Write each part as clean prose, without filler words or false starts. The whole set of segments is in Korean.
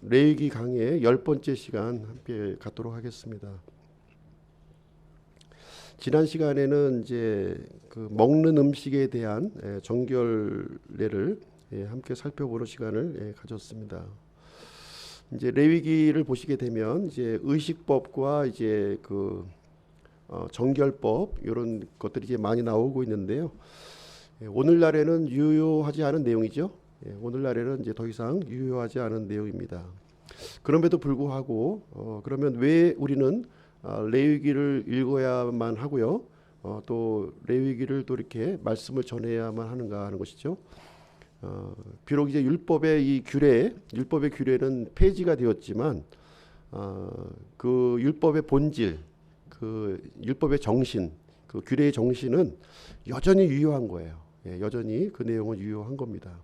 레위기 강의 10번째 시간 함께 갖도록 하겠습니다. 지난 시간에는 이제 그 먹는 음식에 대한 정결례를 함께 살펴보는 시간을 가졌습니다. 이제 레위기를 보시게 되면 이제 의식법과 이제 그 정결법 이런 것들이 이제 많이 나오고 있는데요. 오늘날에는 유효하지 않은 내용이죠. 오늘날에는 이제 더 이상 유효하지 않은 내용입니다. 그럼에도 불구하고 그러면 왜 우리는 레위기를 읽어야만 하고요, 또 레위기를 또 이렇게 말씀을 전해야만 하는가 하는 것이죠. 비록 이제 율법의 규례는 폐지가 되었지만 그 율법의 본질, 그 율법의 정신, 그 규례의 정신은 여전히 유효한 거예요. 여전히 그 내용은 유효한 겁니다.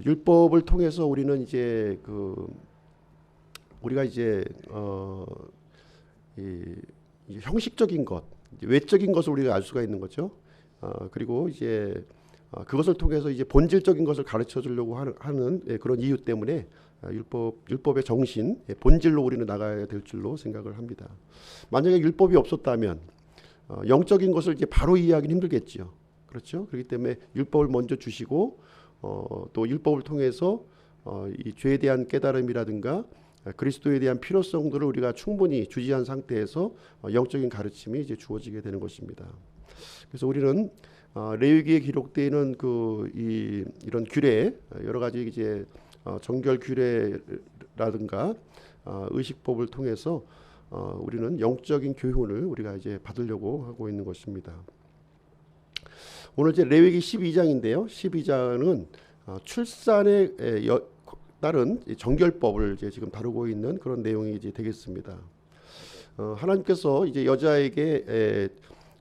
율법을 통해서 우리는 이제 우리가 이제 이 형식적인 것, 외적인 것을 우리가 알 수가 있는 거죠. 그리고 이제 그것을 통해서 이제 본질적인 것을 가르쳐 주려고 하는 그런 이유 때문에 율법의 정신, 본질로 우리는 나가야 될 줄로 생각을 합니다. 만약에 율법이 없었다면 영적인 것을 이제 바로 이해하기는 힘들겠지요. 그렇죠? 그렇기 때문에 율법을 먼저 주시고 또 율법을 통해서 이 죄에 대한 깨달음이라든가 그리스도에 대한 필요성들을 우리가 충분히 주지한 상태에서 영적인 가르침이 이제 주어지게 되는 것입니다. 그래서 우리는 레위기에 기록되어 있는 이런 규례, 여러 가지 이제 정결 규례라든가 의식법을 통해서 우리는 영적인 교훈을 우리가 이제 받으려고 하고 있는 것입니다. 오늘 이제 레위기 12장인데요. 12장은 출산에 따른 정결법을 이제 지금 다루고 있는 그런 내용이 이제 되겠습니다. 하나님께서 이제 여자에게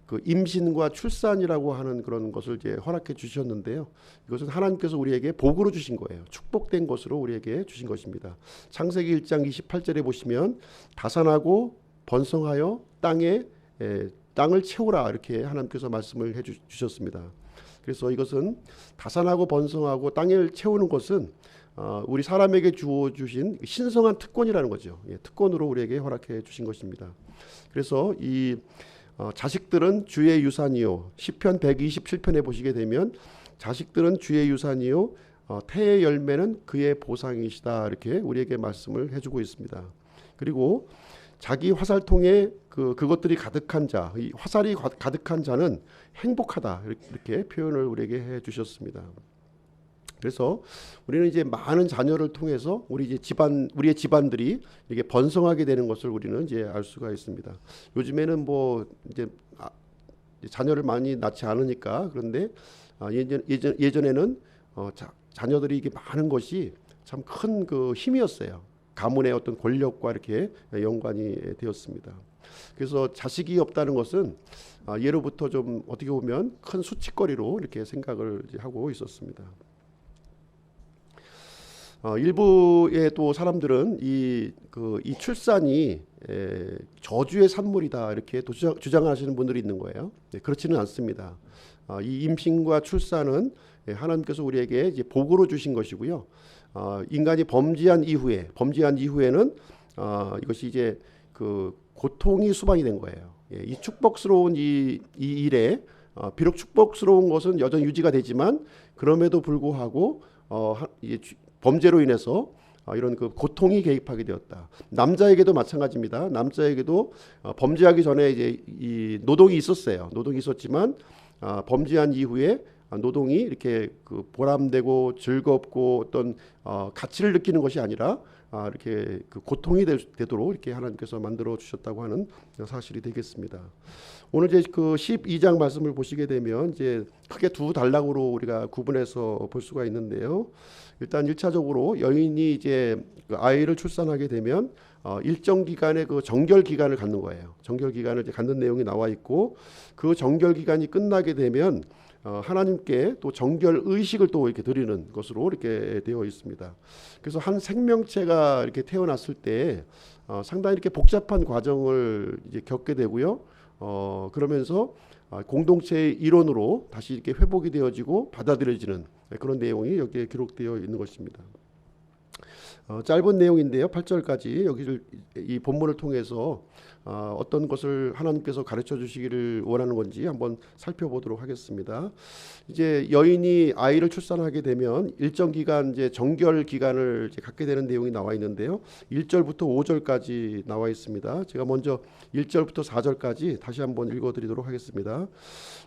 그 임신과 출산이라고 하는 그런 것을 이제 허락해 주셨는데요. 이것은 하나님께서 우리에게 복으로 주신 거예요. 축복된 것으로 우리에게 주신 것입니다. 창세기 1장 28절에 보시면 다산하고 번성하여 땅을 채우라 이렇게 하나님께서 말씀을 해 주셨습니다. 그래서 이것은 다산하고 번성하고 땅을 채우는 것은 우리 사람에게 주어주신 신성한 특권이라는 거죠. 특권으로 우리에게 허락해 주신 것입니다. 그래서 이 자식들은 주의 유산이요, 시편 127편에 보시게 되면 자식들은 주의 유산이요, 태의 열매는 그의 보상이시다 이렇게 우리에게 말씀을 해주고 있습니다. 그리고 자기 화살통에 그것들이 가득한 자, 이 화살이 가득한 자는 행복하다 이렇게 표현을 우리에게 해주셨습니다. 그래서 우리는 이제 많은 자녀를 통해서 우리의 집안들이 이게 번성하게 되는 것을 우리는 이제 알 수가 있습니다. 요즘에는 뭐 이제 자녀를 많이 낳지 않으니까 그런데 예전에는 자녀들이 이게 많은 것이 참 큰 그 힘이었어요. 가문의 어떤 권력과 이렇게 연관이 되었습니다. 그래서 자식이 없다는 것은 예로부터 좀 어떻게 보면 큰 수치거리로 이렇게 생각을 하고 있었습니다. 일부의 또 사람들은 이 출산이 저주의 산물이다 이렇게 주장하시는 분들이 있는 거예요. 그렇지는 않습니다. 이 임신과 출산은 하나님께서 우리에게 이제 복으로 주신 것이고요. 인간이 범죄한 이후에는 이것이 이제 그 고통이 수반이 된 거예요. 이 축복스러운 이 일에 비록 축복스러운 것은 여전히 유지가 되지만 그럼에도 불구하고 범죄로 인해서 이런 그 고통이 개입하게 되었다. 남자에게도 마찬가지입니다. 남자에게도 범죄하기 전에 이제 이 노동이 있었어요. 노동이 있었지만 범죄한 이후에 노동이 이렇게 그 보람되고 즐겁고 어떤 가치를 느끼는 것이 아니라 이렇게 그 고통이 되도록 이렇게 하나님께서 만들어 주셨다고 하는 사실이 되겠습니다. 오늘 이제 그 12장 말씀을 보시게 되면 이제 크게 두 단락으로 우리가 구분해서 볼 수가 있는데요. 일단 1차적으로 여인이 이제 그 아이를 출산하게 되면 일정 기간의 그 정결 기간을 갖는 거예요. 정결 기간을 이제 갖는 내용이 나와 있고 그 정결 기간이 끝나게 되면 하나님께 또 정결 의식을 또 이렇게 드리는 것으로 이렇게 되어 있습니다. 그래서 한 생명체가 이렇게 태어났을 때 상당히 이렇게 복잡한 과정을 이제 겪게 되고요. 그러면서 공동체의 일원으로 다시 이렇게 회복이 되어지고 받아들여지는 그런 내용이 여기에 기록되어 있는 것입니다. 짧은 내용인데요. 8절까지 여기를 이 본문을 통해서 어떤 것을 하나님께서 가르쳐 주시기를 원하는 건지 한번 살펴보도록 하겠습니다. 이제 여인이 아이를 출산하게 되면 일정 기간 이제 정결 기간을 이제 갖게 되는 내용이 나와 있는데요. 1절부터 5절까지 나와 있습니다. 제가 먼저 1절부터 4절까지 다시 한번 읽어드리도록 하겠습니다.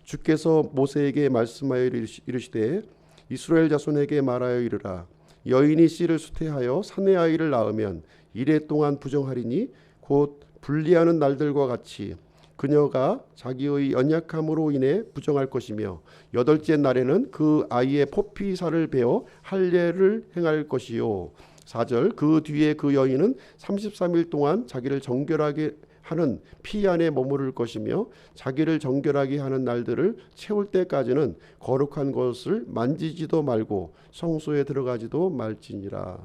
주께서 모세에게 말씀하여 이르시되 이스라엘 자손에게 말하여 이르라. 여인이 씨를 수태하여 사내 아이를 낳으면 이래 동안 부정하리니 곧 분리하는 날들과 같이 그녀가 자기의 연약함으로 인해 부정할 것이며 여덟째 날에는 그 아이의 포피살을 베어 할례를 행할 것이요. 4절 그 뒤에 그 여인은 33일 동안 자기를 정결하게 하는 피 안에 머무를 것이며 자기를 정결하게 하는 날들을 채울 때까지는 거룩한 것을 만지지도 말고 성소에 들어가지도 말지니라.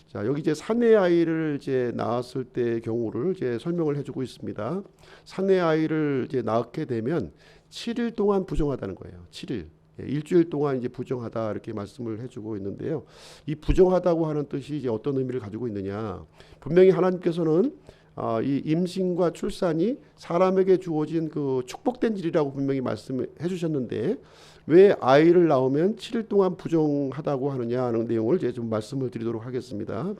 자, 여기 이제 사내 아이를 이제 낳았을 때의 경우를 이제 설명을 해주고 있습니다. 사내 아이를 이제 낳게 되면 7일 동안 부정하다는 거예요. 7일. 일주일 동안 이제 부정하다 이렇게 말씀을 해주고 있는데요. 이 부정하다고 하는 뜻이 이제 어떤 의미를 가지고 있느냐? 분명히 하나님께서는 이 임신과 출산이 사람에게 주어진 그 축복된 일이라고 분명히 말씀해 주셨는데 왜 아이를 낳으면 7일 동안 부정하다고 하느냐 하는 내용을 이제 좀 말씀을 드리도록 하겠습니다.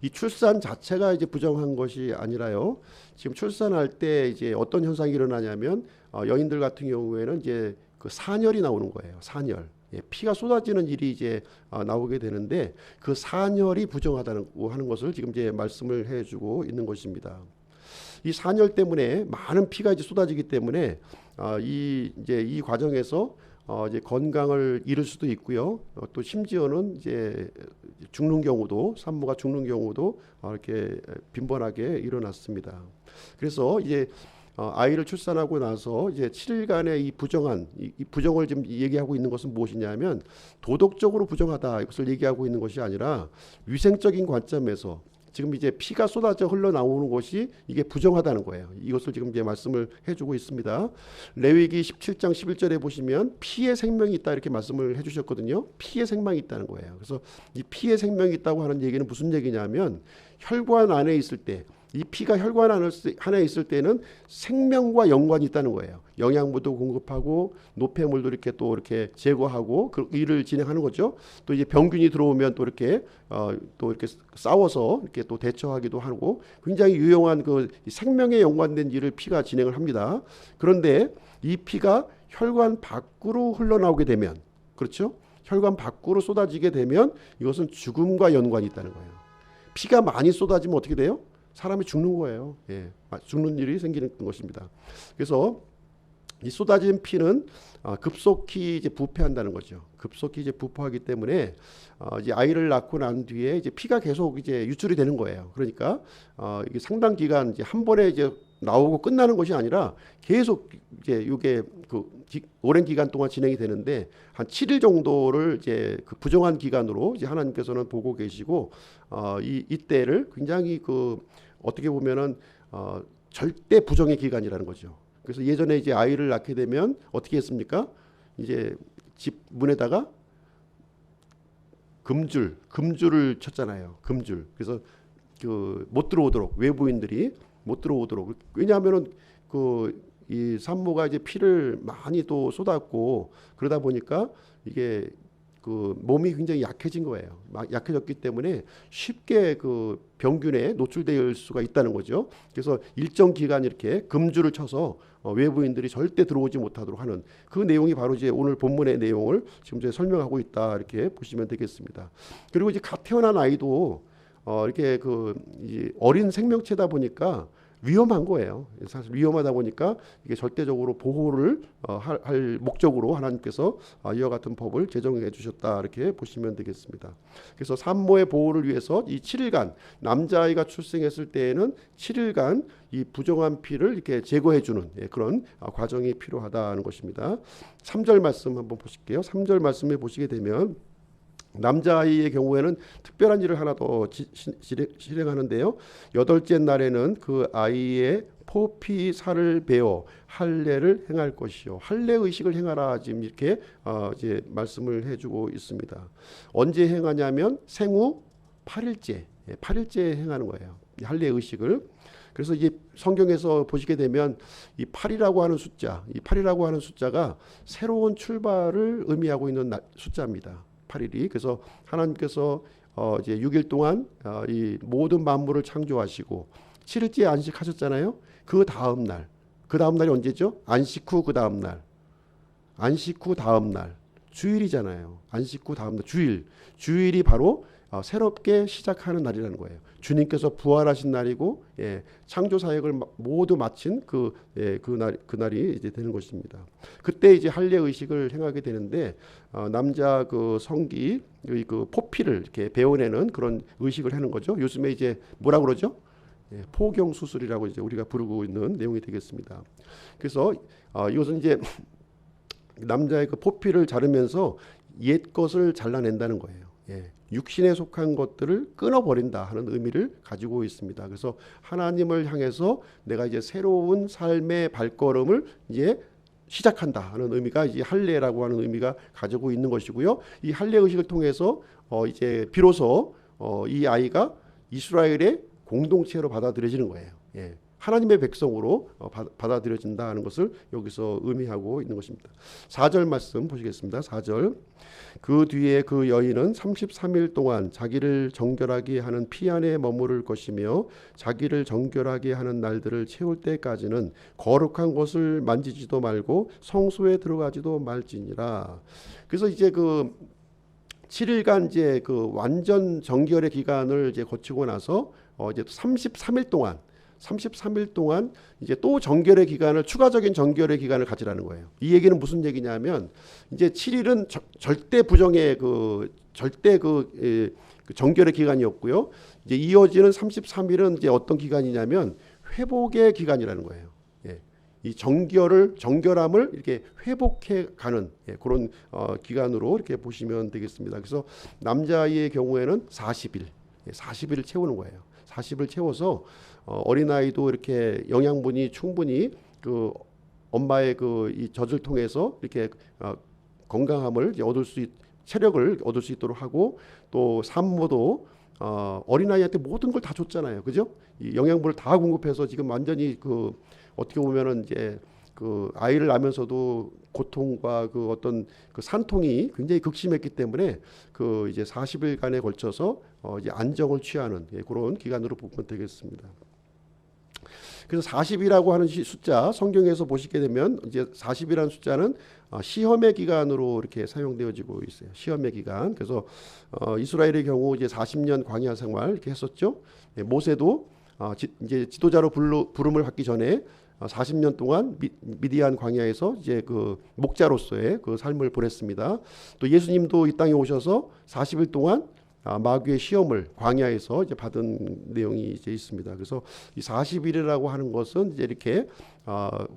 이 출산 자체가 이제 부정한 것이 아니라요. 지금 출산할 때 이제 어떤 현상이 일어나냐면 여인들 같은 경우에는 이제 그 산혈이 나오는 거예요. 산혈. 피가 쏟아지는 일이 이제 나오게 되는데 그 산혈이 부정하다고 하는 것을 지금 이제 말씀을 해주고 있는 것입니다. 이 산혈 때문에 많은 피가 이제 쏟아지기 때문에 이 과정에서 이제 건강을 잃을 수도 있고요. 또 심지어는 이제 죽는 경우도 산모가 죽는 경우도 이렇게 빈번하게 일어났습니다. 그래서 이제 아이를 출산하고 나서 이제 7일간의 이 부정한 이 부정을 지금 얘기하고 있는 것은 무엇이냐면 도덕적으로 부정하다 이것을 얘기하고 있는 것이 아니라 위생적인 관점에서 지금 이제 피가 쏟아져 흘러나오는 것이 이게 부정하다는 거예요. 이것을 지금 이제 말씀을 해주고 있습니다. 레위기 17장 11절에 보시면 피의 생명이 있다 이렇게 말씀을 해주셨거든요. 피의 생명이 있다는 거예요. 그래서 이 피의 생명이 있다고 하는 얘기는 무슨 얘기냐면 혈관 안에 있을 때 이 피가 혈관 안에 있을 때는 생명과 연관이 있다는 거예요. 영양분도 공급하고 노폐물도 이렇게 또 이렇게 제거하고 그 일을 진행하는 거죠. 또 이제 병균이 들어오면 또 이렇게 싸워서 이렇게 또 대처하기도 하고 굉장히 유용한 그 생명에 연관된 일을 피가 진행을 합니다. 그런데 이 피가 혈관 밖으로 흘러나오게 되면 그렇죠? 혈관 밖으로 쏟아지게 되면 이것은 죽음과 연관이 있다는 거예요. 피가 많이 쏟아지면 어떻게 돼요? 사람이 죽는 거예요. 죽는 일이 생기는 것입니다. 그래서 이 쏟아진 피는 급속히 이제 부패한다는 거죠. 급속히 이제 부패하기 때문에 이제 아이를 낳고 난 뒤에 이제 피가 계속 이제 유출이 되는 거예요. 그러니까 이게 상당 기간 이제 한 번에 이제 나오고 끝나는 것이 아니라 계속 이제 이게 그 오랜 기간 동안 진행이 되는데 한 7일 정도를 이제 그 부정한 기간으로 이제 하나님께서는 보고 계시고 이때를 굉장히 그 어떻게 보면은 절대 부정의 기간이라는 거죠. 그래서 예전에 이제 아이를 낳게 되면 어떻게 했습니까? 이제 집 문에다가 금줄을 쳤잖아요. 금줄. 그래서 그 못 들어오도록 외부인들이 못 들어오도록. 왜냐하면은 이 산모가 이제 피를 많이 또 쏟았고 그러다 보니까 이게 그 몸이 굉장히 약해진 거예요. 약해졌기 때문에 쉽게 그 병균에 노출될 수가 있다는 거죠. 그래서 일정 기간 이렇게 금줄을 쳐서 외부인들이 절대 들어오지 못하도록 하는 그 내용이 바로 이제 오늘 본문의 내용을 지금 이제 설명하고 있다 이렇게 보시면 되겠습니다. 그리고 이제 갓 태어난 아이도 이렇게 이 어린 생명체다 보니까 위험한 거예요. 사실 위험하다 보니까 이게 절대적으로 보호를 할 목적으로 하나님께서 이와 같은 법을 제정해 주셨다 이렇게 보시면 되겠습니다. 그래서 산모의 보호를 위해서 이 7일간 남자아이가 출생했을 때에는 7일간 이 부정한 피를 이렇게 제거해 주는 그런 과정이 필요하다는 것입니다. 3절 말씀 한번 보실게요. 3절 말씀에 보시게 되면 남자아이의 경우에는 특별한 일을 하나 더 실행하는데요. 여덟째 날에는 그 아이의 포피 살을 베어 할례를 행할 것이요. 할례 의식을 행하라 지금 이렇게 이제 말씀을 해주고 있습니다. 언제 행하냐면 생후 8일째, 8일째 행하는 거예요. 할례 의식을. 그래서 이제 성경에서 보시게 되면 이 8이라고 하는 숫자, 이 8이라고 하는 숫자가 새로운 출발을 의미하고 있는 숫자입니다. 8일이. 그래서 하나님께서 이제 6일 동안 이 모든 만물을 창조하시고 7일째 안식하셨잖아요. 그 다음 날이 언제죠? 안식 후 그 다음 날. 안식 후 다음 날. 주일이잖아요. 안식 후 다음 날. 주일이 바로 새롭게 시작하는 날이라는 거예요. 주님께서 부활하신 날이고, 창조 사역을 모두 마친 그날이 이제 되는 것입니다. 그때 이제 할례 의식을 행하게 되는데, 남자 그 성기 그 포피를 이렇게 베어내는 그런 의식을 하는 거죠. 요즘에 이제 뭐라 그러죠? 포경 수술이라고 이제 우리가 부르고 있는 내용이 되겠습니다. 그래서 이것은 이제 남자의 그 포피를 자르면서 옛 것을 잘라낸다는 거예요. 육신에 속한 것들을 끊어버린다 하는 의미를 가지고 있습니다. 그래서 하나님을 향해서 내가 이제 새로운 삶의 발걸음을 이제 시작한다 하는 의미가 이제 할례라고 하는 의미가 가지고 있는 것이고요. 이 할례 의식을 통해서 이제 비로소 이 아이가 이스라엘의 공동체로 받아들여지는 거예요. 하나님의 백성으로 받아들여진다 는 것을 여기서 의미하고 있는 것입니다. 4절 말씀 보시겠습니다. 4절. 그 뒤에 그 여인은 33일 동안 자기를 정결하게 하는 피 안에 머무를 것이며 자기를 정결하게 하는 날들을 채울 때까지는 거룩한 것을 만지지도 말고 성소에 들어가지도 말지니라. 그래서 이제 그 7일간 이제 그 완전 정결의 기간을 이제 거치고 나서 이제 33일 동안 이제 또 정결의 기간을 추가적인 정결의 기간을 가지라는 거예요. 이 얘기는 무슨 얘기냐면 이제 7일은 절대 부정의 절대 정결의 기간이었고요. 이제 이어지는 33일은 이제 어떤 기간이냐면 회복의 기간이라는 거예요. 이 정결함을 이렇게 회복해 가는 그런 기간으로 이렇게 보시면 되겠습니다. 그래서 남자아이의 경우에는 40일을 채우는 거예요. 40을 채워서 어린아이도 이렇게 영양분이 충분히 그 엄마의 그 이 젖을 통해서 이렇게 건강함을 체력을 얻을 수 있도록 하고, 또 산모도 어린아이한테 모든 걸 다 줬잖아요. 그죠? 이 영양분을 다 공급해서 지금 완전히 그 어떻게 보면은 이제 그 아이를 낳으면서도 고통과 그 어떤 그 산통이 굉장히 극심했기 때문에 그 이제 40일간에 걸쳐서 이제 안정을 취하는 그런 기간으로 보면 되겠습니다. 그래서 40이라고 하는 숫자 성경에서 보시게 되면 이제 40이라는 숫자는 시험의 기간으로 이렇게 사용되어지고 있어요. 시험의 기간. 그래서 이스라엘의 경우 이제 40년 광야 생활 이렇게 했었죠. 모세도 이제 지도자로 부름을 받기 전에 40년 동안 미디안 광야에서 이제 그 목자로서의 그 삶을 보냈습니다. 또 예수님도 이 땅에 오셔서 40일 동안 마귀의 시험을 광야에서 이제 받은 내용이 이제 있습니다. 그래서 이 40일이라고 하는 것은 이제 이렇게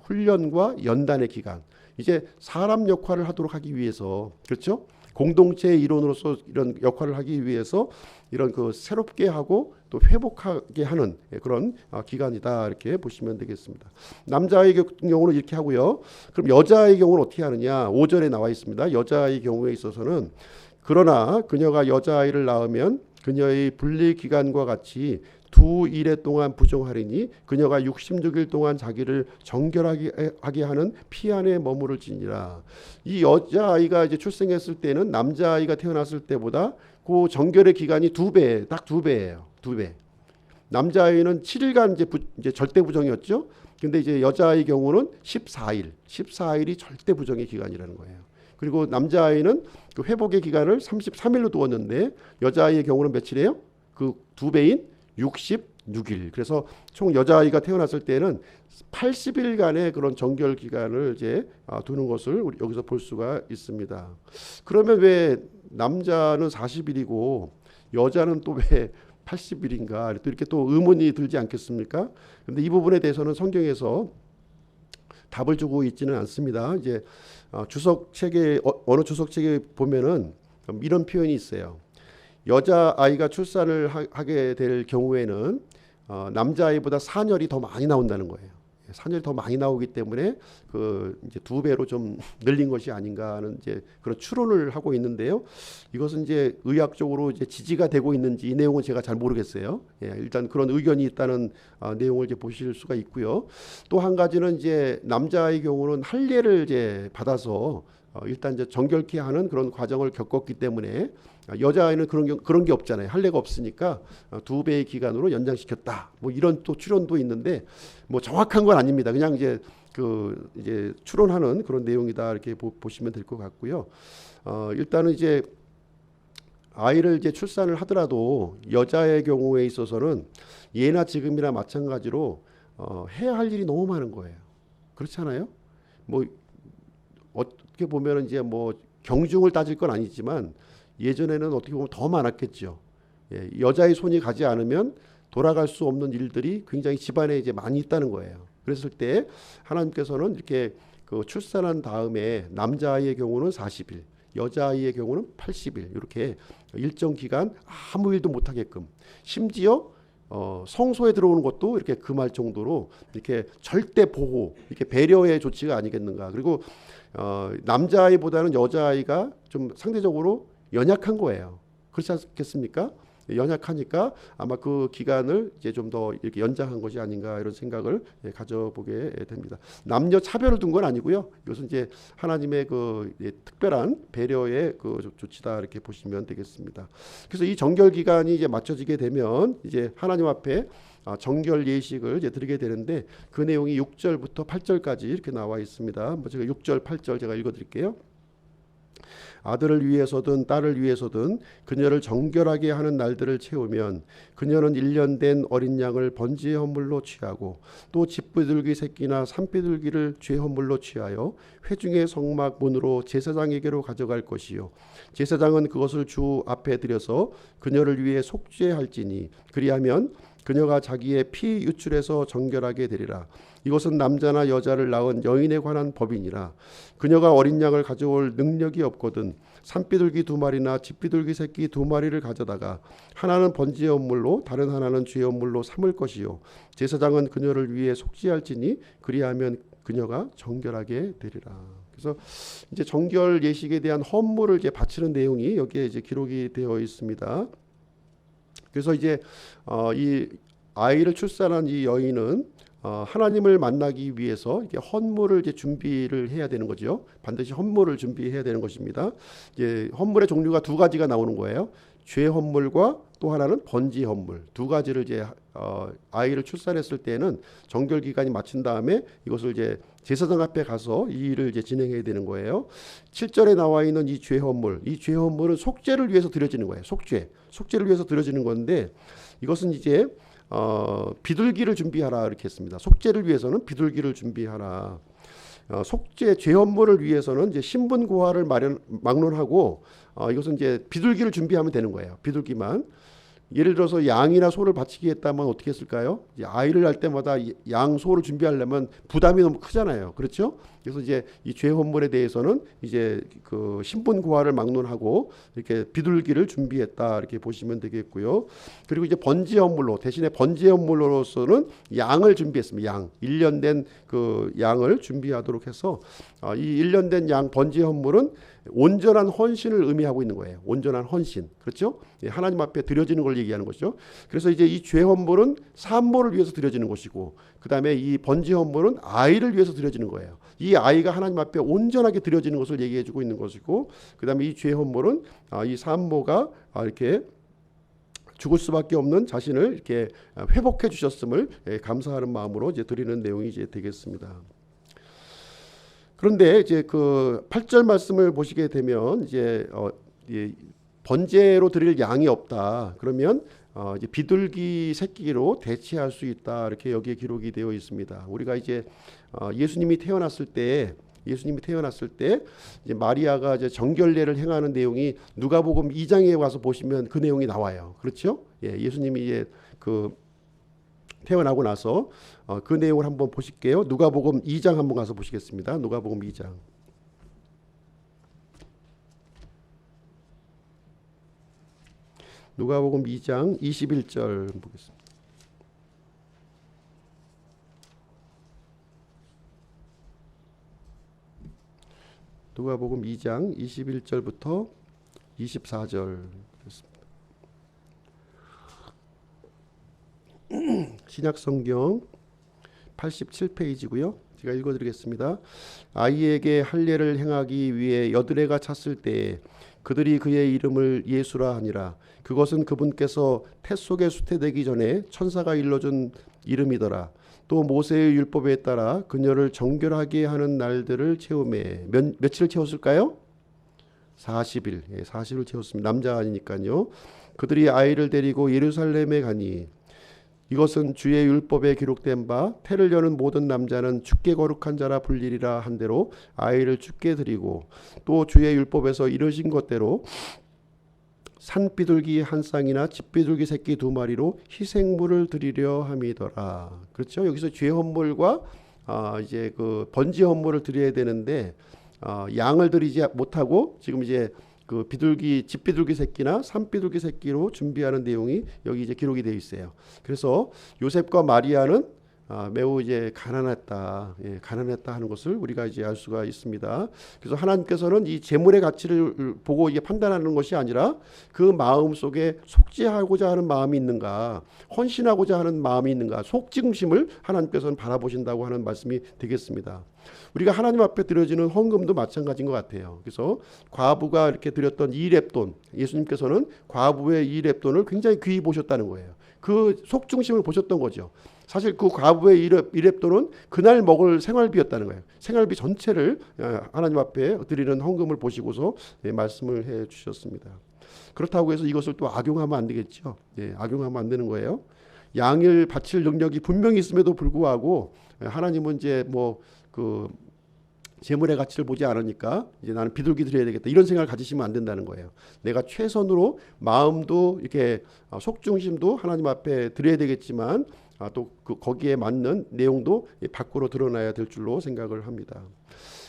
훈련과 연단의 기간, 이제 사람 역할을 하도록 하기 위해서, 그렇죠? 공동체의 일원으로서 이런 역할을 하기 위해서 이런 그 새롭게 하고 또 회복하게 하는 그런 기간이다 이렇게 보시면 되겠습니다. 남자의 경우는 이렇게 하고요. 그럼 여자의 경우는 어떻게 하느냐? 5절에 나와 있습니다. 여자의 경우에 있어서는 그러나 그녀가 여자아이를 낳으면 그녀의 분리 기간과 같이 두 일에 동안 부정하리니 그녀가 66일 동안 자기를 정결하게 하는 피 안에 머무를지니라. 이 여자아이가 이제 출생했을 때는 남자아이가 태어났을 때보다 그 정결의 기간이 딱 두 배예요. 2배. 남자아이는 7일간 이제 절대 부정이었죠. 근데 이제 여자아이 경우는 14일이 절대 부정의 기간이라는 거예요. 그리고 남자아이는 그 회복의 기간을 33일로 두었는데 여자아이의 경우는 며칠이에요? 그 2배인 66일. 그래서 총 여자아이가 태어났을 때는 80일간의 그런 정결 기간을 이제 두는 것을 우리 여기서 볼 수가 있습니다. 그러면 왜 남자는 40일이고 여자는 또 왜 80일인가? 또 이렇게 또 의문이 들지 않겠습니까? 근데 이 부분에 대해서는 성경에서 답을 주고 있지는 않습니다. 이제 주석책에 어느 주석책에 보면은 그럼 이런 표현이 있어요. 여자 아이가 출산을 하게 될 경우에는 남자아이보다 산열이 더 많이 나온다는 거예요. 산열이 더 많이 나오기 때문에 그 이제 2배로 좀 늘린 것이 아닌가 하는 이제 그런 추론을 하고 있는데요. 이것은 이제 의학적으로 이제 지지가 되고 있는지 이 내용은 제가 잘 모르겠어요. 일단 그런 의견이 있다는 내용을 이제 보실 수가 있고요. 또 한 가지는 이제 남자의 경우는 할례를 이제 받아서 일단 이제 정결케 하는 그런 과정을 겪었기 때문에 여자아이는 그런 게 없잖아요. 할례가 없으니까 2배의 기간으로 연장시켰다. 뭐 이런 또 추론도 있는데 뭐 정확한 건 아닙니다. 그냥 이제 이제 추론하는 그런 내용이다 이렇게 보시면 될 것 같고요. 일단은 이제 아이를 이제 출산을 하더라도 여자의 경우에 있어서는 예나 지금이나 마찬가지로 해야 할 일이 너무 많은 거예요. 그렇잖아요. 뭐 어떻게 보면 이제 뭐 경중을 따질 건 아니지만 예전에는 어떻게 보면 더 많았겠죠. 여자의 손이 가지 않으면 돌아갈 수 없는 일들이 굉장히 집안에 이제 많이 있다는 거예요. 그랬을 때 하나님께서는 이렇게 그 출산한 다음에 남자아이의 경우는 40일, 여자아이의 경우는 80일 이렇게 일정 기간 아무 일도 못하게끔, 심지어 성소에 들어오는 것도 이렇게 금할 정도로 이렇게 절대 보호, 이렇게 배려의 조치가 아니겠는가. 그리고 남자아이보다는 여자아이가 좀 상대적으로 연약한 거예요. 그렇지 않겠습니까? 연약하니까 아마 그 기간을 이제 좀 더 이렇게 연장한 것이 아닌가 이런 생각을 가져보게 됩니다. 남녀 차별을 둔 건 아니고요. 이것은 이제 하나님의 그 특별한 배려의 그 조치다 이렇게 보시면 되겠습니다. 그래서 이 정결 기간이 이제 맞춰지게 되면 이제 하나님 앞에 정결 예식을 이제 드리게 되는데 그 내용이 6절부터 8절까지 이렇게 나와 있습니다. 뭐 제가 6절, 8절 제가 읽어드릴게요. 아들을 위해서든 딸을 위해서든 그녀를 정결하게 하는 날들을 채우면 그녀는 1년 된 어린 양을 번제의 헌물로 취하고 또 집비둘기 새끼나 산비둘기를 죄 헌물로 취하여 회중의 성막 문으로 제사장에게로 가져갈 것이요 제사장은 그것을 주 앞에 들여서 그녀를 위해 속죄할지니 그리하면 그녀가 자기의 피 유출해서 정결하게 되리라. 이것은 남자나 여자를 낳은 여인에 관한 법이니라. 그녀가 어린 양을 가져올 능력이 없거든 산비둘기 2마리나 집비둘기 새끼 2마리를 가져다가 하나는 번제의 헌물로 다른 하나는 죄의 헌물로 삼을 것이요 제사장은 그녀를 위해 속죄할지니 그리하면 그녀가 정결하게 되리라. 그래서 이제 정결 예식에 대한 헌물을 이제 바치는 내용이 여기에 이제 기록이 되어 있습니다. 그래서 이제 이 아이를 출산한 이 여인은 하나님을 만나기 위해서 이게 헌물을 이제 준비를 해야 되는 거죠. 반드시 헌물을 준비해야 되는 것입니다. 이제 헌물의 종류가 2가지가 나오는 거예요. 죄 헌물과 또 하나는 번제 헌물 2가지를 이제 아이를 출산했을 때는 정결 기간이 마친 다음에 이것을 이제 제사장 앞에 가서 이 일을 이제 진행해야 되는 거예요. 7절에 나와 있는 이 죄 헌물, 이 죄 헌물은 속죄를 위해서 드려지는 거예요. 속죄를 위해서 드려지는 건데 이것은 이제 비둘기를 준비하라 이렇게 했습니다. 속죄를 위해서는 비둘기를 준비하라. 속죄 죄 헌물을 위해서는 이제 신분 고하를 막론하고 이것은 이제 비둘기를 준비하면 되는 거예요. 비둘기만. 예를 들어서 양이나 소를 바치기 했다면 어떻게 했을까요? 아이를 낳을 때마다 양, 소를 준비하려면 부담이 너무 크잖아요. 그렇죠? 그래서 이제 이 죄 헌물에 대해서는 이제 그 신분 고하를 막론하고 이렇게 비둘기를 준비했다 이렇게 보시면 되겠고요. 그리고 이제 번제 헌물로 대신에 번제 헌물로서는 양을 준비했습니다. 양 1년 된 그 양을 준비하도록 해서 이 1년 된 양 번제 헌물은 온전한 헌신을 의미하고 있는 거예요. 온전한 헌신. 그렇죠? 하나님 앞에 드려지는 걸 얘기하는 것이죠. 그래서 이제 이 죄 헌물은 산모를 위해서 드려지는 것이고 그다음에 이 번제 헌물은 아이를 위해서 드려지는 거예요. 이 아이가 하나님 앞에 온전하게 드려지는 것을 얘기해 주고 있는 것이고 그다음에 이 죄 헌물은 이 산모가 이렇게 죽을 수밖에 없는 자신을 이렇게 회복해 주셨음을 감사하는 마음으로 이제 드리는 내용이 이제 되겠습니다. 그런데 이제 그 8절 말씀을 보시게 되면 이제 번제로 드릴 양이 없다. 그러면 이제 비둘기 새끼로 대체할 수 있다. 이렇게 여기에 기록이 되어 있습니다. 우리가 이제 예수님이 태어났을 때 이제 마리아가 이제 정결례를 행하는 내용이 누가복음 2장에 와서 보시면 그 내용이 나와요. 그렇죠? 예수님이 이제 그 태어나고 나서 그 내용을 한번 보실게요. 누가복음 2장 한번 가서 보시겠습니다. 누가복음 2장. 누가복음 2장 21절 보겠습니다. 누가복음 2장 21절부터 24절 그렇습니다. 신약성경 87페이지고요. 제가 읽어드리겠습니다. 아이에게 할례를 행하기 위해 여드레가 찼을 때에 그들이 그의 이름을 예수라 하니라. 그것은 그분께서 태 속에 수태되기 전에 천사가 일러준 이름이더라. 또 모세의 율법에 따라 그녀를 정결하게 하는 날들을 채우매 며칠을 채웠을까요? 40일. 40일 채웠습니다. 남자가 아니니까요. 그들이 아이를 데리고 예루살렘에 가니 이것은 주의 율법에 기록된 바 태를 여는 모든 남자는 주께 거룩한 자라 불리리라 한 대로 아이를 주께 드리고 또 주의 율법에서 이르신 것대로 산비둘기 한 쌍이나 집비둘기 새끼 2마리로 희생물을 드리려 함이더라. 그렇죠? 여기서 죄 헌물과 이제 그 번제 헌물을 드려야 되는데 양을 드리지 못하고 지금 이제 그 비둘기 집비둘기 새끼나 산비둘기 새끼로 준비하는 내용이 여기 이제 기록이 되어 있어요. 그래서 요셉과 마리아는 매우 이제 가난했다, 가난했다 하는 것을 우리가 이제 알 수가 있습니다. 그래서 하나님께서는 이 재물의 가치를 보고 이게 판단하는 것이 아니라 그 마음 속에 속죄하고자 하는 마음이 있는가, 헌신하고자 하는 마음이 있는가, 속직심을 하나님께서는 바라보신다고 하는 말씀이 되겠습니다. 우리가 하나님 앞에 드려지는 헌금도 마찬가지인 것 같아요. 그래서 과부가 이렇게 드렸던 2렙돈, 예수님께서는 과부의 2렙돈을 굉장히 귀히 보셨다는 거예요. 그 속중심을 보셨던 거죠. 사실 그 과부의 1렙돈은 그날 먹을 생활비였다는 거예요. 생활비 전체를 하나님 앞에 드리는 헌금을 보시고서 말씀을 해 주셨습니다. 그렇다고 해서 이것을 또 악용하면 안 되겠죠. 악용하면 안 되는 거예요. 양을 바칠 능력이 분명히 있음에도 불구하고 하나님은 이제 뭐 그 재물의 가치를 보지 않으니까 이제 나는 비둘기 드려야 되겠다 이런 생각을 가지시면 안 된다는 거예요. 내가 최선으로 마음도 이렇게 속중심도 하나님 앞에 드려야 되겠지만 또 그 거기에 맞는 내용도 밖으로 드러나야 될 줄로 생각을 합니다.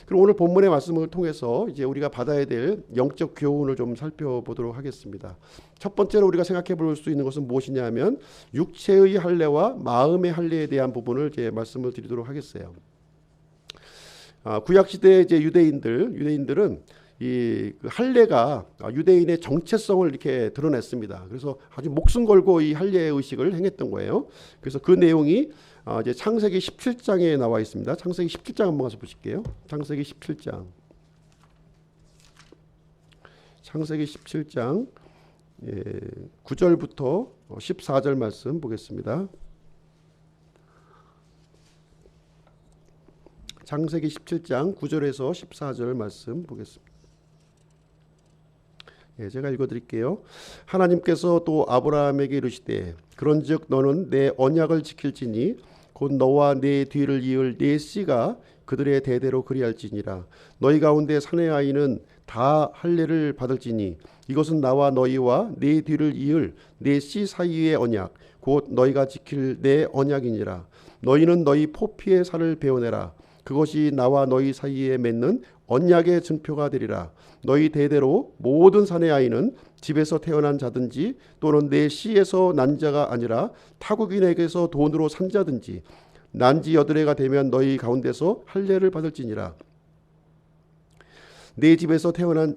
그럼 오늘 본문의 말씀을 통해서 이제 우리가 받아야 될 영적 교훈을 좀 살펴보도록 하겠습니다. 첫 번째로 우리가 생각해 볼 수 있는 것은 무엇이냐면 육체의 할례와 마음의 할례에 대한 부분을 이제 말씀을 드리도록 하겠어요. 구약 시대 이제 유대인들은 이 할례가 유대인의 정체성을 이렇게 드러냈습니다. 그래서 아주 목숨 걸고 이 할례 의식을 행했던 거예요. 그래서 그 내용이 이제 창세기 17장에 나와 있습니다. 창세기 17장 한번 가서 보실게요. 창세기 17장. 창세기 17장 9절부터 14절 말씀 보겠습니다. 창세기 17장 9절에서 14절 말씀 보겠습니다. 제가 읽어드릴게요. 하나님께서 또 아브라함에게 이르시되 그런즉 너는 내 언약을 지킬지니 곧 너와 내 뒤를 이을 네 씨가 그들의 대대로 그리할지니라. 너희 가운데 사내 아이는 다 할례를 받을지니 이것은 나와 너희와 네 뒤를 이을 네 씨 사이의 언약 곧 너희가 지킬 내 언약이니라. 너희는 너희 포피의 살을 베어내라. 그것이 나와 너희 사이에 맺는 언약의 증표가 되리라. 너희 대대로 모든 사내 아이는 집에서 태어난 자든지 또는 내 씨에서 난 자가 아니라 타국인에게서 돈으로 산 자든지 난지 여드레가 되면 너희 가운데서 할례를 받을지니라. 내 집에서 태어난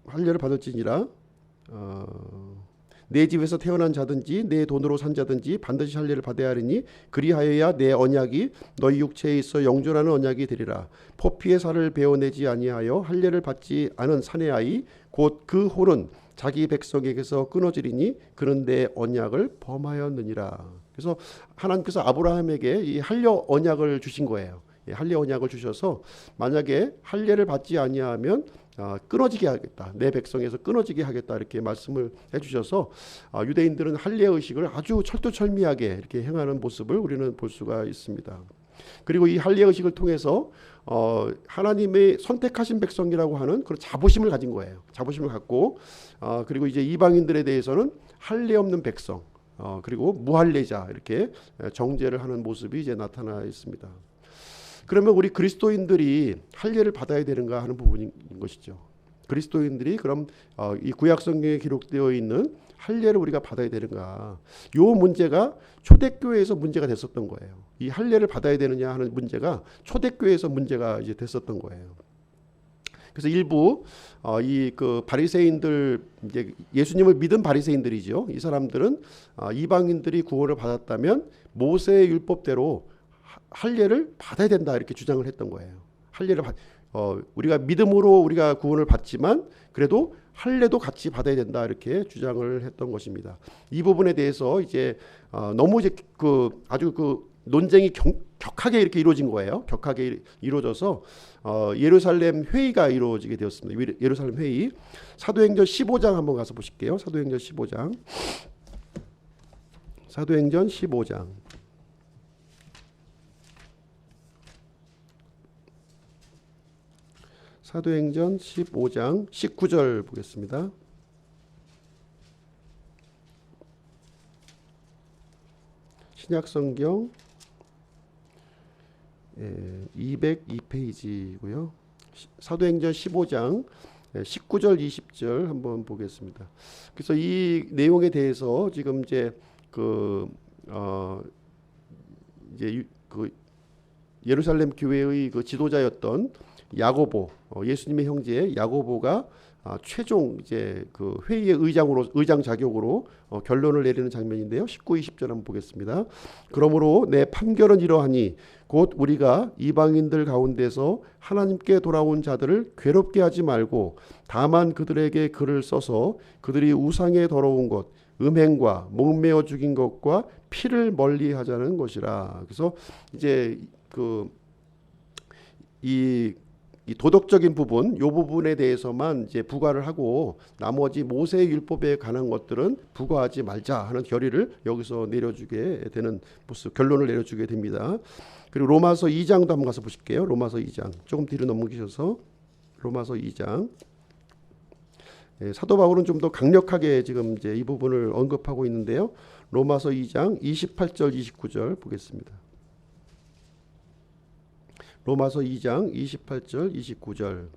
할례를 받을지니라. 내 집에서 태어난 자든지 내 돈으로 산 자든지 반드시 할례를 받아야 하리니 그리하여야 내 언약이 너희 육체에 있어 영존하는 언약이 되리라. 포피의 살을 베어내지 아니하여 할례를 받지 않은 사내 아이 곧 그 혼은 자기 백성에게서 끊어지리니 그는 내 언약을 범하였느니라. 그래서 하나님께서 아브라함에게 이 할례 언약을 주신 거예요. 할례 언약을 주셔서 만약에 할례를 받지 아니하면 끊어지게 하겠다. 내 백성에서 끊어지게 하겠다. 이렇게 말씀을 해주셔서 유대인들은 할례 의식을 아주 철두철미하게 이렇게 행하는 모습을 우리는 볼 수가 있습니다. 그리고 이 할례 의식을 통해서 하나님의 선택하신 백성이라고 하는 그런 자부심을 가진 거예요. 자부심을 갖고 그리고 이제 이방인들에 대해서는 할례 없는 백성 그리고 무할례자 이렇게 정죄를 하는 모습이 이제 나타나 있습니다. 그러면 우리 그리스도인들이 할례를 받아야 되는가 하는 부분인 것이죠. 그리스도인들이 그럼 이 구약 성경에 기록되어 있는 할례를 우리가 받아야 되는가? 요 문제가 초대교회에서 문제가 됐었던 거예요. 이 할례를 받아야 되느냐 하는 문제가 초대교회에서 문제가 이제 됐었던 거예요. 그래서 일부 이 그 바리새인들, 이제 예수님을 믿은 바리새인들이죠. 이 사람들은 이방인들이 구원을 받았다면 모세의 율법대로 할례를 받아야 된다 이렇게 주장을 했던 거예요. 할례를 우리가 믿음으로 우리가 구원을 받지만 그래도 할례도 같이 받아야 된다 이렇게 주장을 했던 것입니다. 이 부분에 대해서 이제 너무 이제 아주 논쟁이 격하게 이렇게 이루어진 거예요. 격하게 이루어져서 예루살렘 회의가 이루어지게 되었습니다. 예루살렘 회의. 사도행전 15장 한번 가서 보실게요. 사도행전 15장. 사도행전 15장. 사도행전 15장 19절 보겠습니다. 신약성경 202페이지고요. 사도행전 15장 19절 20절 한번 보겠습니다. 그래서 이 내용에 대해서 지금 이제 이제 예루살렘 교회의 그 지도자였던 야고보, 예수님의 형제 야고보가 최종 이제 그 회의의 의장 자격으로 결론을 내리는 장면인데요. 19, 20절 한번 보겠습니다. 그러므로 내 판결은 이러하니 곧 우리가 이방인들 가운데서 하나님께 돌아온 자들을 괴롭게 하지 말고 다만 그들에게 글을 써서 그들이 우상에 더러운 것, 음행과 목매어 죽인 것과 피를 멀리하자는 것이라. 그래서 이제 이 도덕적인 부분, 이 부분에 대해서만 이제 부과를 하고 나머지 모세의 율법에 관한 것들은 부과하지 말자 하는 결의를 여기서 내려주게 되는 모습, 결론을 내려주게 됩니다. 그리고 로마서 2장도 한번 가서 보실게요. 로마서 2장 조금 뒤로 넘기셔서 로마서 2장. 사도 바울은 좀 더 강력하게 지금 이제 이 부분을 언급하고 있는데요. 로마서 2장 28절 29절 보겠습니다. 로마서 2장 28절 29절.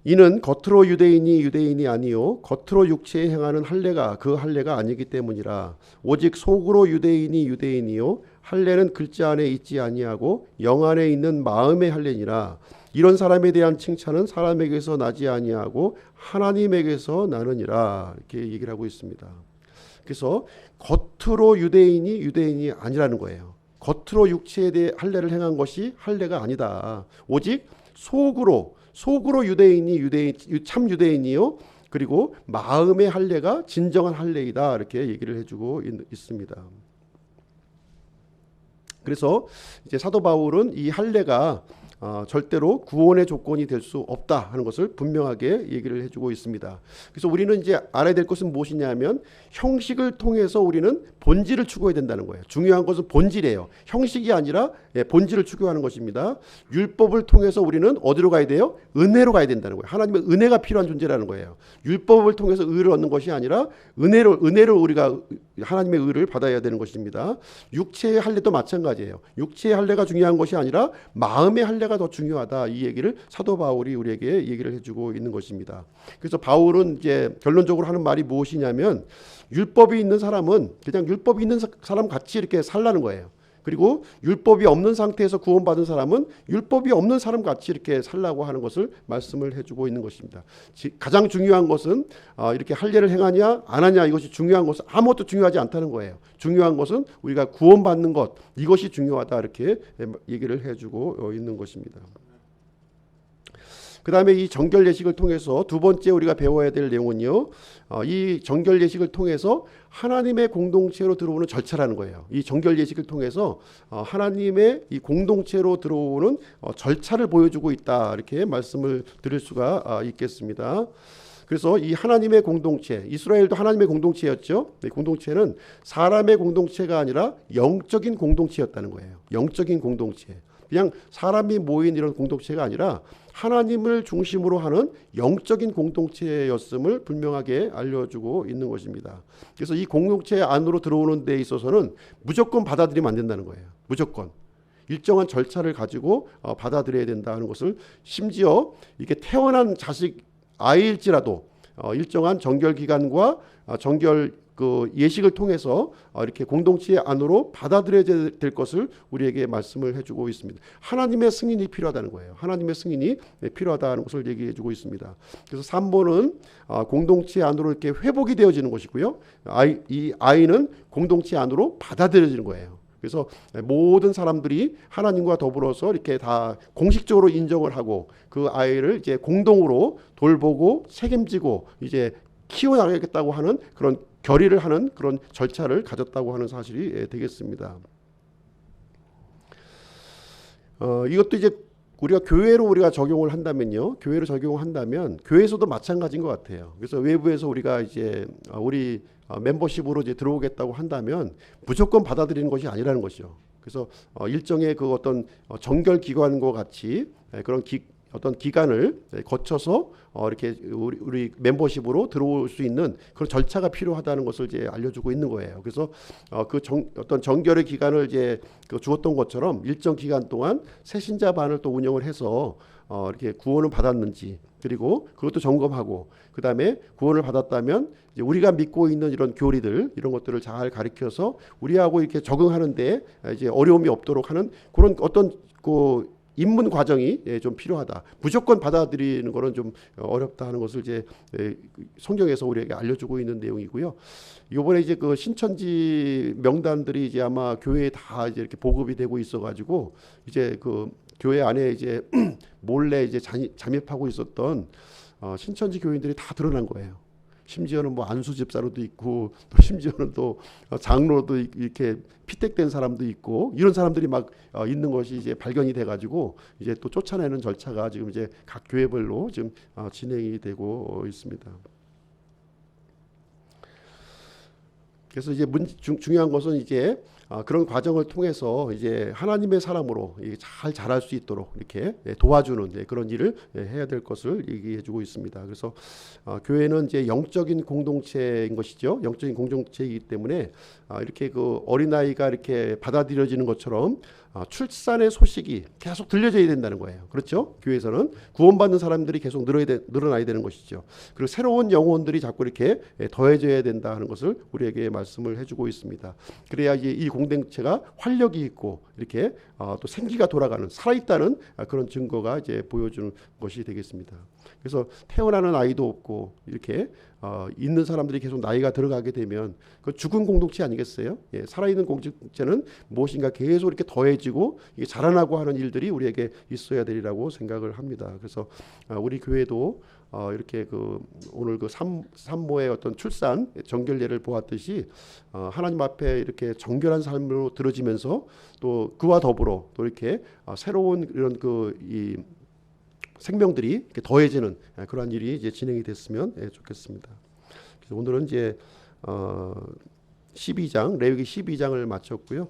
이는 겉으로 유대인이 아니요 겉으로 육체에 행하는 할례가 그 할례가 아니기 때문이라. 오직 속으로 유대인이요 할례는 글자 안에 있지 아니하고 영 안에 있는 마음의 할례니라. 이런 사람에 대한 칭찬은 사람에게서 나지 아니하고 하나님에게서 나느니라. 이렇게 얘기를 하고 있습니다. 그래서 겉으로 유대인이 아니라는 거예요. 겉으로 육체에 대해 할례를 행한 것이 할례가 아니다. 오직 속으로 참 유대인이요 그리고 마음의 할례가 진정한 할례이다. 이렇게 얘기를 해주고 있습니다. 그래서 이제 사도 바울은 이 할례가 절대로 구원의 조건이 될 수 없다 하는 것을 분명하게 얘기를 해주고 있습니다. 그래서 우리는 이제 알아야 될 것은 무엇이냐면 형식을 통해서 우리는 본질을 추구해야 된다는 거예요. 중요한 것은 본질이에요. 형식이 아니라 본질을 추구하는 것입니다. 율법을 통해서 우리는 어디로 가야 돼요? 은혜로 가야 된다는 거예요. 하나님의 은혜가 필요한 존재라는 거예요. 율법을 통해서 의를 얻는 것이 아니라 은혜로 우리가 하나님의 의를 받아야 되는 것입니다. 육체의 할례도 마찬가지예요. 육체의 할례가 중요한 것이 아니라 마음의 할례가 더 중요하다. 이 얘기를 사도 바울이 우리에게 얘기를 해주고 있는 것입니다. 그래서 바울은 이제 결론적으로 하는 말이 무엇이냐면 율법이 있는 사람은 그냥 율법이 있는 사람 같이 이렇게 살라는 거예요. 그리고 율법이 없는 상태에서 구원받은 사람은 율법이 없는 사람 같이 이렇게 살라고 하는 것을 말씀을 해주고 있는 것입니다. 가장 중요한 것은 이렇게 할례를 행하냐 안 하냐 이것이 중요한 것은 아무것도 중요하지 않다는 거예요. 중요한 것은 우리가 구원받는 것 이것이 중요하다 이렇게 얘기를 해주고 있는 것입니다. 그 다음에 이 정결 예식을 통해서 두 번째 우리가 배워야 될 내용은요. 이 정결 예식을 통해서 하나님의 공동체로 들어오는 절차라는 거예요. 이 정결 예식을 통해서 하나님의 이 공동체로 들어오는 절차를 보여주고 있다. 이렇게 말씀을 드릴 수가 있겠습니다. 그래서 이 하나님의 공동체, 이스라엘도 하나님의 공동체였죠. 이 공동체는 사람의 공동체가 아니라 영적인 공동체였다는 거예요. 영적인 공동체. 그냥 사람이 모인 이런 공동체가 아니라 하나님을 중심으로 하는 영적인 공동체였음을 분명하게 알려주고 있는 것입니다. 그래서 이 공동체 안으로 들어오는 데 있어서는 무조건 받아들이면 안 된다는 거예요. 무조건. 일정한 절차를 가지고 받아들여야 된다는 것을 심지어 이렇게 태어난 자식 아이일지라도 일정한 정결 기간과 정결 그 예식을 통해서 이렇게 공동체 안으로 받아들여야 될 것을 우리에게 말씀을 해주고 있습니다. 하나님의 승인이 필요하다는 거예요. 하나님의 승인이 필요하다는 것을 얘기해주고 있습니다. 그래서 3번은 공동체 안으로 이렇게 회복이 되어지는 것이고요. 이 아이는 공동체 안으로 받아들여지는 거예요. 그래서 모든 사람들이 하나님과 더불어서 이렇게 다 공식적으로 인정을 하고 그 아이를 이제 공동으로 돌보고 책임지고 이제 키워나가겠다고 하는 그런 결의를 하는 그런 절차를 가졌다고 하는 사실이 되겠습니다. 이것도 이제 우리가 교회로 우리가 적용을 한다면요. 교회로 적용한다면 교회에서도 마찬가지인 것 같아요. 그래서 외부에서 우리가 이제 우리 멤버십으로 이제 들어오겠다고 한다면 무조건 받아들이는 것이 아니라는 것이죠. 그래서 일정의 그 어떤 정결 기관과 같이 그런 어떤 기간을 거쳐서 이렇게 우리 멤버십으로 들어올 수 있는 그런 절차가 필요하다는 것을 이제 알려주고 있는 거예요. 그래서 어떤 정결의 기간을 이제 주었던 것처럼 일정 기간 동안 새신자반을 또 운영을 해서 이렇게 구원을 받았는지 그리고 그것도 점검하고 그 다음에 구원을 받았다면 이제 우리가 믿고 있는 이런 교리들 이런 것들을 잘 가르쳐서 우리하고 이렇게 적응하는데 이제 어려움이 없도록 하는 그런 어떤 그 입문 과정이 좀 필요하다. 무조건 받아들이는 것은 좀 어렵다 하는 것을 이제 성경에서 우리에게 알려주고 있는 내용이고요. 이번에 이제 그 신천지 명단들이 이제 아마 교회에 다 이제 이렇게 보급이 되고 있어가지고 이제 그 교회 안에 이제 몰래 이제 잠입하고 있었던 신천지 교인들이 다 드러난 거예요. 심지어는 뭐 안수 집사로도 있고 또 심지어는 또 장로도 이렇게 피택된 사람도 있고 이런 사람들이 막 있는 것이 이제 발견이 돼가지고 이제 또 쫓아내는 절차가 지금 이제 각 교회별로 지금 진행이 되고 있습니다. 그래서 이제 중요한 것은 이제 그런 과정을 통해서 이제 하나님의 사람으로 잘 자랄 수 있도록 이렇게 도와주는 그런 일을 해야 될 것을 얘기해주고 있습니다. 그래서 교회는 이제 영적인 공동체인 것이죠. 영적인 공동체이기 때문에 이렇게 그 어린아이가 이렇게 받아들여지는 것처럼 출산의 소식이 계속 들려져야 된다는 거예요. 그렇죠? 교회에서는 구원받는 사람들이 계속 늘어나야 되는 것이죠. 그리고 새로운 영혼들이 자꾸 이렇게 더해져야 된다 하는 것을 우리에게 말씀을 해주고 있습니다. 그래야 이 공동체가 활력이 있고 이렇게 또 생기가 돌아가는 살아있다는 그런 증거가 이제 보여주는 것이 되겠습니다. 그래서 태어나는 아이도 없고 이렇게 있는 사람들이 계속 나이가 들어가게 되면 그 죽은 공동체 아니겠어요? 예, 살아있는 공동체는 무엇인가 계속 이렇게 더해지고 이게 자라나고 하는 일들이 우리에게 있어야 되리라고 생각을 합니다. 그래서 우리 교회도 이렇게 그 오늘 그 산모의 어떤 출산 정결례를 보았듯이 하나님 앞에 이렇게 정결한 삶으로 들어지면서 또 그와 더불어 또 이렇게 새로운 이런 이 생명들이 이렇게 더해지는 그러한 일이 이제 진행이 됐으면 좋겠습니다. 그래서 오늘은 이제 12장 레위기 12장을 마쳤고요.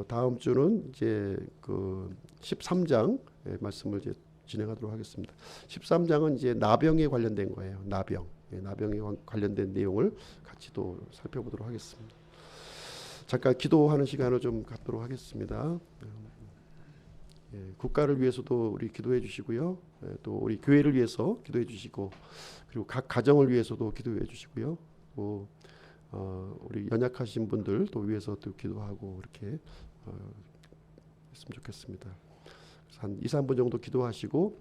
다음 주는 이제 그 13장 말씀을 이제 진행하도록 하겠습니다. 13장은 이제 나병에 관련된 거예요. 나병에 관련된 내용을 같이 또 살펴보도록 하겠습니다. 잠깐 기도하는 시간을 좀 갖도록 하겠습니다. 국가를 위해서도 우리 기도해 주시고요. 또 우리 교회를 위해서 기도해 주시고 그리고 각 가정을 위해서도 기도해 주시고요. 또 우리 연약하신 분들 또 위해서도 기도하고 이렇게 했으면 좋겠습니다. 한 2-3분 정도 기도하시고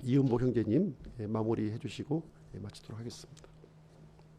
이은복 형제님 마무리해 주시고 마치도록 하겠습니다.